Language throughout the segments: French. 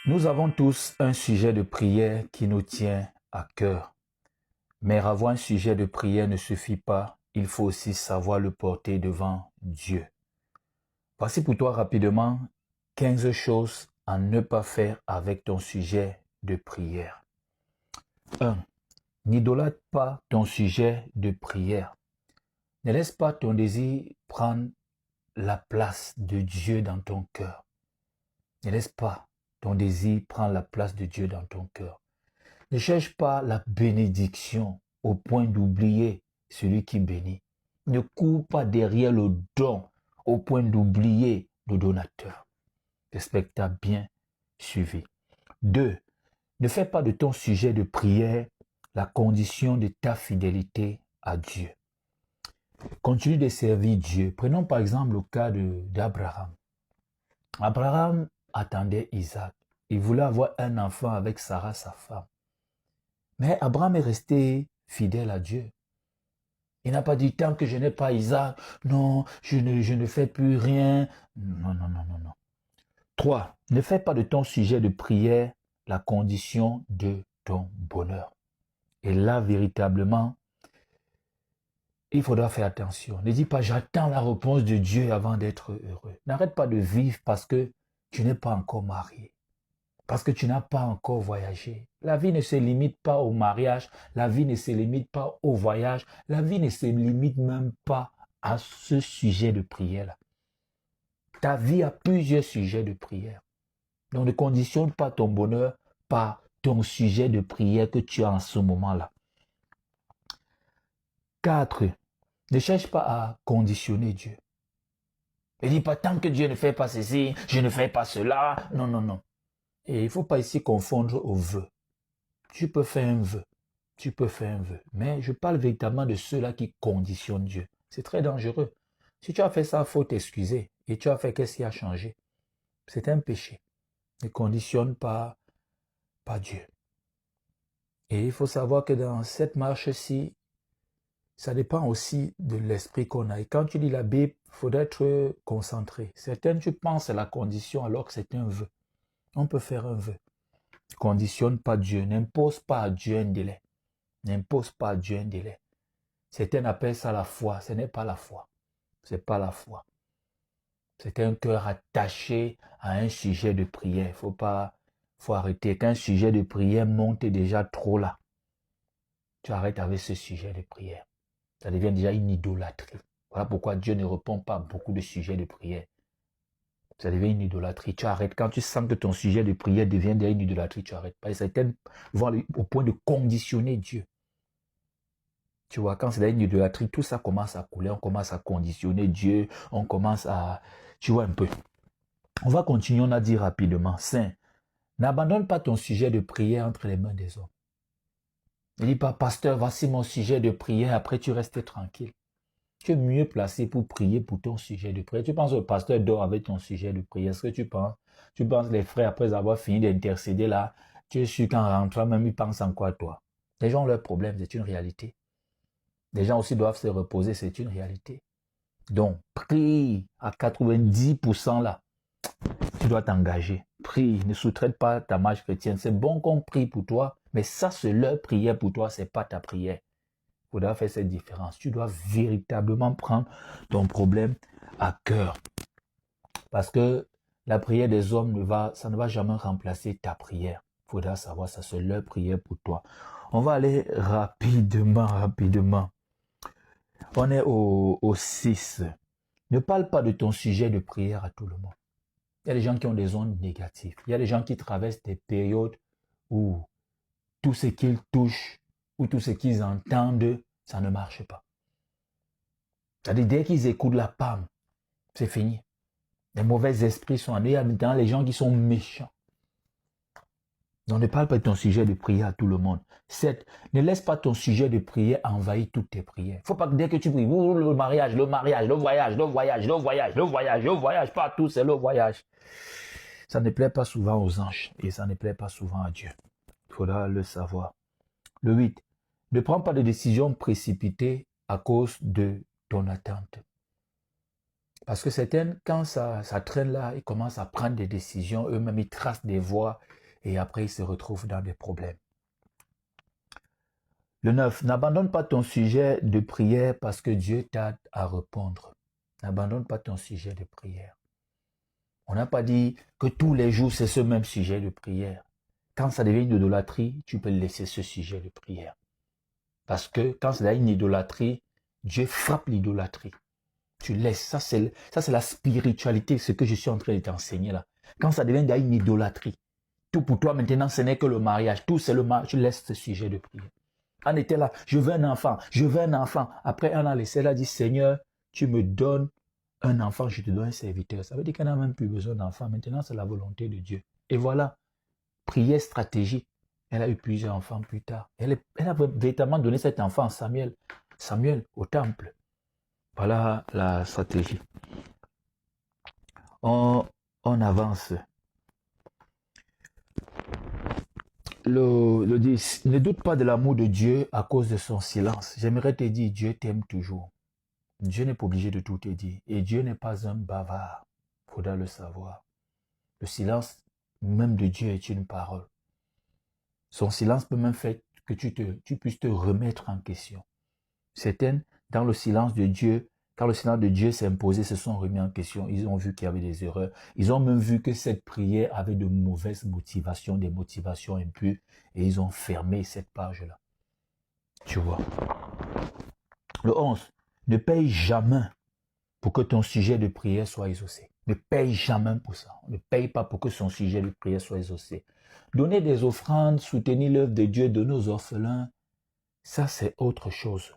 Nous avons tous un sujet de prière qui nous tient à cœur. Mais avoir un sujet de prière ne suffit pas, il faut aussi savoir le porter devant Dieu. Voici pour toi rapidement 15 choses à ne pas faire avec ton sujet de prière. 1. N'idolâtre pas ton sujet de prière. Ne laisse pas ton désir prendre la place de Dieu dans ton cœur. Ne laisse pas ton désir prendre la place de Dieu dans ton cœur. Ne cherche pas la bénédiction au point d'oublier celui qui bénit. Ne cours pas derrière le don au point d'oublier le donateur. J'espère que tu as bien suivi. 2. Ne fais pas de ton sujet de prière la condition de ta fidélité à Dieu. Continue de servir Dieu. Prenons par exemple le cas d'Abraham. Abraham attendait Isaac. Il voulait avoir un enfant avec Sarah, sa femme. Mais Abraham est resté fidèle à Dieu. Il n'a pas dit, tant que je n'ai pas Isaac, non, je ne fais plus rien. Non. 3. Ne fais pas de ton sujet de prière la condition de ton bonheur. Et là, véritablement, il faudra faire attention. Ne dis pas, j'attends la réponse de Dieu avant d'être heureux. N'arrête pas de vivre parce que tu n'es pas encore marié. Parce que tu n'as pas encore voyagé. La vie ne se limite pas au mariage, la vie ne se limite pas au voyage, la vie ne se limite même pas à ce sujet de prière-là. Ta vie a plusieurs sujets de prière. Donc ne conditionne pas ton bonheur par ton sujet de prière que tu as en ce moment-là. 4. Ne cherche pas à conditionner Dieu. Ne dis pas tant que Dieu ne fait pas ceci, je ne fais pas cela. Non. Et il ne faut pas ici confondre au vœu. Tu peux faire un vœu. Mais je parle véritablement de ceux-là qui conditionnent Dieu. C'est très dangereux. Si tu as fait ça, il faut t'excuser. Et tu as fait qu'est-ce qui a changé? C'est un péché. Ne conditionne pas Dieu. Et il faut savoir que dans cette marche-ci, ça dépend aussi de l'esprit qu'on a. Et quand tu lis la Bible, il faudrait être concentré. Certains, tu penses à la condition alors que c'est un vœu. On peut faire un vœu. Conditionne pas Dieu. N'impose pas à Dieu un délai. N'impose pas à Dieu un délai. Certains appellent ça la foi. Ce n'est pas la foi. C'est pas la foi. C'est un cœur attaché à un sujet de prière. Faut arrêter. Quand un sujet de prière monte déjà trop là, tu arrêtes avec ce sujet de prière. Ça devient déjà une idolâtrie. Voilà pourquoi Dieu ne répond pas à beaucoup de sujets de prière. Ça devient une idolâtrie. Tu arrêtes. Quand tu sens que ton sujet de prière devient déjà une idolâtrie, tu arrêtes pas. Et certains vont au point de conditionner Dieu. Tu vois, quand c'est une idolâtrie, tout ça commence à couler. On commence à conditionner Dieu. On commence à... Tu vois un peu. On va continuer, on a dit rapidement. 5. N'abandonne pas ton sujet de prière entre les mains des hommes. Ne dis pas, pasteur, voici mon sujet de prière. Après, tu restes tranquille. Tu es mieux placé pour prier pour ton sujet de prière. Tu penses que le pasteur dort avec ton sujet de prière. Est-ce que tu penses? Tu penses que les frères, après avoir fini d'intercéder là, tu es sûr qu'en rentrant, même ils pensent en quoi toi? Les gens ont leurs problèmes, c'est une réalité. Les gens aussi doivent se reposer, c'est une réalité. Donc, prie à 90% là. Tu dois t'engager. Prie, ne sous-traite pas ta marche chrétienne. C'est bon qu'on prie pour toi, mais ça, c'est leur prière pour toi, c'est pas ta prière. Il faudra faire cette différence. Tu dois véritablement prendre ton problème à cœur. Parce que la prière des hommes ça ne va jamais remplacer ta prière. Il faudra savoir, ça c'est leur prière pour toi. On va aller rapidement. On est au 6. Ne parle pas de ton sujet de prière à tout le monde. Il y a des gens qui ont des ondes négatives. Il y a des gens qui traversent des périodes où tout ce qu'ils touchent ou tout ce qu'ils entendent, ça ne marche pas. C'est-à-dire, dès qu'ils écoutent la palme, c'est fini. Les mauvais esprits sont en eux. Il y a maintenant les gens qui sont méchants. Donc, ne parle pas de ton sujet de prière à tout le monde. 7. Ne laisse pas ton sujet de prière envahir toutes tes prières. Faut pas que dès que tu pries, le mariage, le voyage, partout, c'est le voyage. Ça ne plaît pas souvent aux anges et ça ne plaît pas souvent à Dieu. Il faudra le savoir. Le 8. Ne prends pas de décisions précipitées à cause de ton attente. Parce que certaines, quand ça traîne là, ils commencent à prendre des décisions, eux-mêmes ils tracent des voies et après ils se retrouvent dans des problèmes. Le 9, n'abandonne pas ton sujet de prière parce que Dieu t'a à répondre. N'abandonne pas ton sujet de prière. On n'a pas dit que tous les jours c'est ce même sujet de prière. Quand ça devient une idolâtrie, tu peux laisser ce sujet de prière. Parce que quand c'est une idolâtrie, Dieu frappe l'idolâtrie. Tu laisses, ça c'est la spiritualité, ce que je suis en train de t'enseigner là. Quand ça devient une idolâtrie, tout pour toi maintenant ce n'est que le mariage, tout c'est le mariage, tu laisses ce sujet de prière. On était là, je veux un enfant, je veux un enfant. Après un an, l'essai a dit, Seigneur, tu me donnes un enfant, je te donne un serviteur. Ça veut dire qu'elle n'a même plus besoin d'enfant. Maintenant, c'est la volonté de Dieu. Et voilà, prière stratégique. Elle a eu plusieurs enfants plus tard. Elle a véritablement donné cet enfant à Samuel au temple. Voilà la stratégie. On avance. Le 10. Ne doute pas de l'amour de Dieu à cause de son silence. J'aimerais te dire, Dieu t'aime toujours. Dieu n'est pas obligé de tout te dire. Et Dieu n'est pas un bavard. Faudra le savoir. Le silence même de Dieu est une parole. Son silence peut même faire que tu puisses te remettre en question. Certaines, dans le silence de Dieu, quand le silence de Dieu s'est imposé, se sont remis en question. Ils ont vu qu'il y avait des erreurs. Ils ont même vu que cette prière avait de mauvaises motivations, des motivations impures, et ils ont fermé cette page-là. Tu vois. Le 11. Ne paye jamais pour que ton sujet de prière soit exaucé. Ne paye jamais pour ça. Ne paye pas pour que son sujet de prière soit exaucé. Donner des offrandes, soutenir l'œuvre de Dieu, donner aux orphelins, ça c'est autre chose.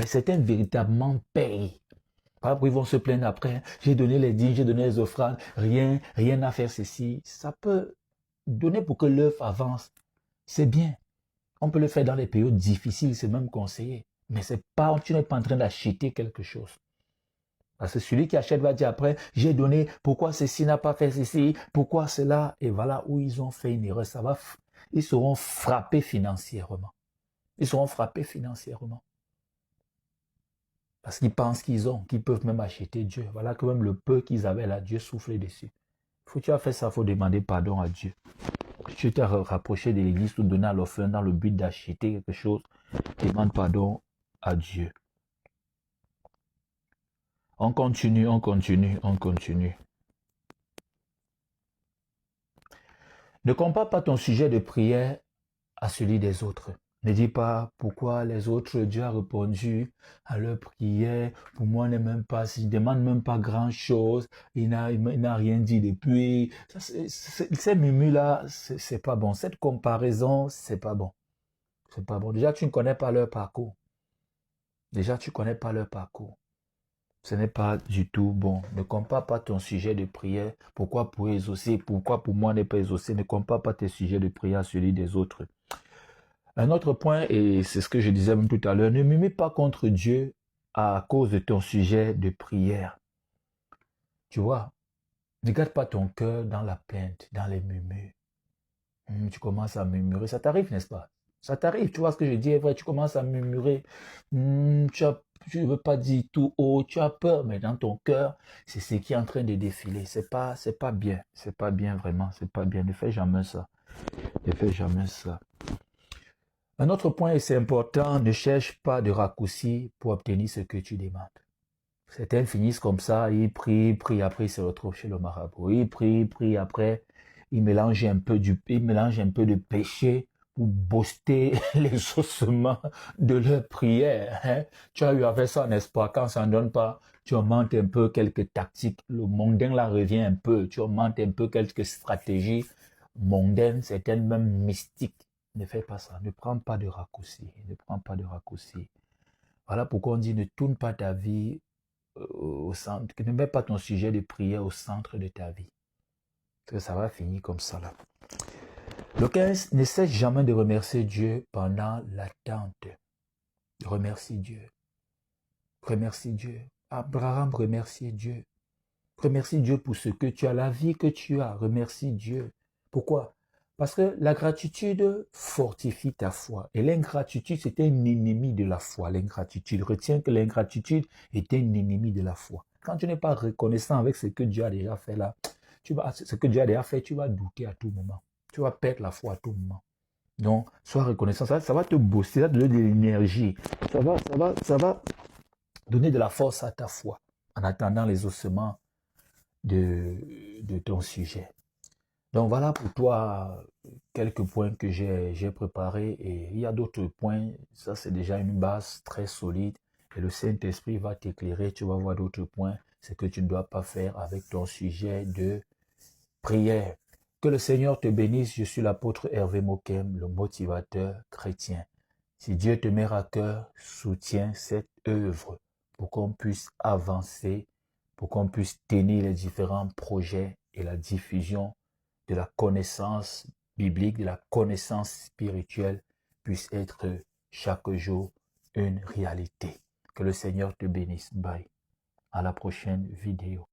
Certains véritablement payent. Après, ils vont se plaindre après. J'ai donné les dîmes, j'ai donné les offrandes. Rien à faire ceci. Ça peut donner pour que l'œuvre avance. C'est bien. On peut le faire dans les périodes difficiles, c'est même conseillé. Mais c'est pas, tu n'es pas en train d'acheter quelque chose. Parce que celui qui achète va dire après, j'ai donné, pourquoi ceci n'a pas fait ceci, pourquoi cela, et voilà où ils ont fait une erreur. Ils seront frappés financièrement. Ils seront frappés financièrement. Parce qu'ils pensent qu'ils peuvent même acheter Dieu. Voilà que même le peu qu'ils avaient là, Dieu souffle dessus. Faut tu as fait ça, il faut demander pardon à Dieu. Si tu t'es rapproché de l'église ou donné à l'orphelin dans le but d'acheter quelque chose, demande pardon à Dieu. On continue. Ne compare pas ton sujet de prière à celui des autres. Ne dis pas pourquoi les autres, Dieu a répondu à leur prière. Pour moi, il n'est même pas, il ne demande même pas grand chose. Il n'a rien dit depuis. Ces murmures-là, c'est pas bon. Cette comparaison, c'est pas bon. C'est pas bon. Déjà, tu ne connais pas leur parcours. Ce n'est pas du tout bon. Ne compare pas ton sujet de prière. Pourquoi pour exaucer? Pourquoi pour moi n'est pas exaucé? Ne compare pas tes sujets de prière à celui des autres. Un autre point, et c'est ce que je disais même tout à l'heure, ne murmure pas contre Dieu à cause de ton sujet de prière. Tu vois, ne garde pas ton cœur dans la plainte, dans les murmures. Tu commences à murmurer, ça t'arrive, n'est-ce pas? Ça t'arrive, tu vois ce que je dis est vrai, tu commences à murmurer, tu ne veux pas dire tout haut, tu as peur, mais dans ton cœur, c'est ce qui est en train de défiler. C'est pas bien, c'est pas bien vraiment, c'est pas bien. Ne fais jamais ça. Ne fais jamais ça. Un autre point, et c'est important, ne cherche pas de raccourcis pour obtenir ce que tu demandes. Certains finissent comme ça, ils prient, après ils se retrouvent chez le marabout. Ils prient, après ils mélangent un peu de péché pour booster les ossements de leur prière. Hein? Tu as eu à faire ça, n'est-ce pas? Quand ça ne donne pas, tu augmentes un peu quelques tactiques. Le mondain là revient un peu. Tu augmentes un peu quelques stratégies mondaines, certaines même mystiques. Ne fais pas ça. Ne prends pas de raccourcis. Voilà pourquoi on dit ne tourne pas ta vie au centre. Ne mets pas ton sujet de prière au centre de ta vie. Parce que ça va finir comme ça là. Le 15, ne cesse jamais de remercier Dieu pendant l'attente. Remercie Dieu. Abraham remerciait Dieu. Remercie Dieu pour ce que tu as, la vie que tu as. Remercie Dieu. Pourquoi? Parce que la gratitude fortifie ta foi. Et l'ingratitude, c'était un ennemi de la foi. L'ingratitude. Retiens que l'ingratitude est un ennemi de la foi. Quand tu n'es pas reconnaissant avec ce que Dieu a déjà fait là, ce que Dieu a déjà fait, tu vas douter à tout moment. Tu vas perdre la foi à tout moment. Donc, sois reconnaissant. Ça va te booster, ça va te donner de l'énergie. Ça va donner de la force à ta foi en attendant les ossements de ton sujet. Donc, voilà pour toi quelques points que j'ai préparés. Et il y a d'autres points. Ça, c'est déjà une base très solide. Et le Saint-Esprit va t'éclairer. Tu vas voir d'autres points. C'est que tu ne dois pas faire avec ton sujet de prière. Que le Seigneur te bénisse. Je suis l'apôtre Hervé Mokem, le motivateur chrétien. Si Dieu te met à cœur, soutiens cette œuvre pour qu'on puisse avancer, pour qu'on puisse tenir les différents projets et la diffusion de la connaissance biblique, de la connaissance spirituelle puisse être chaque jour une réalité. Que le Seigneur te bénisse. Bye. À la prochaine vidéo.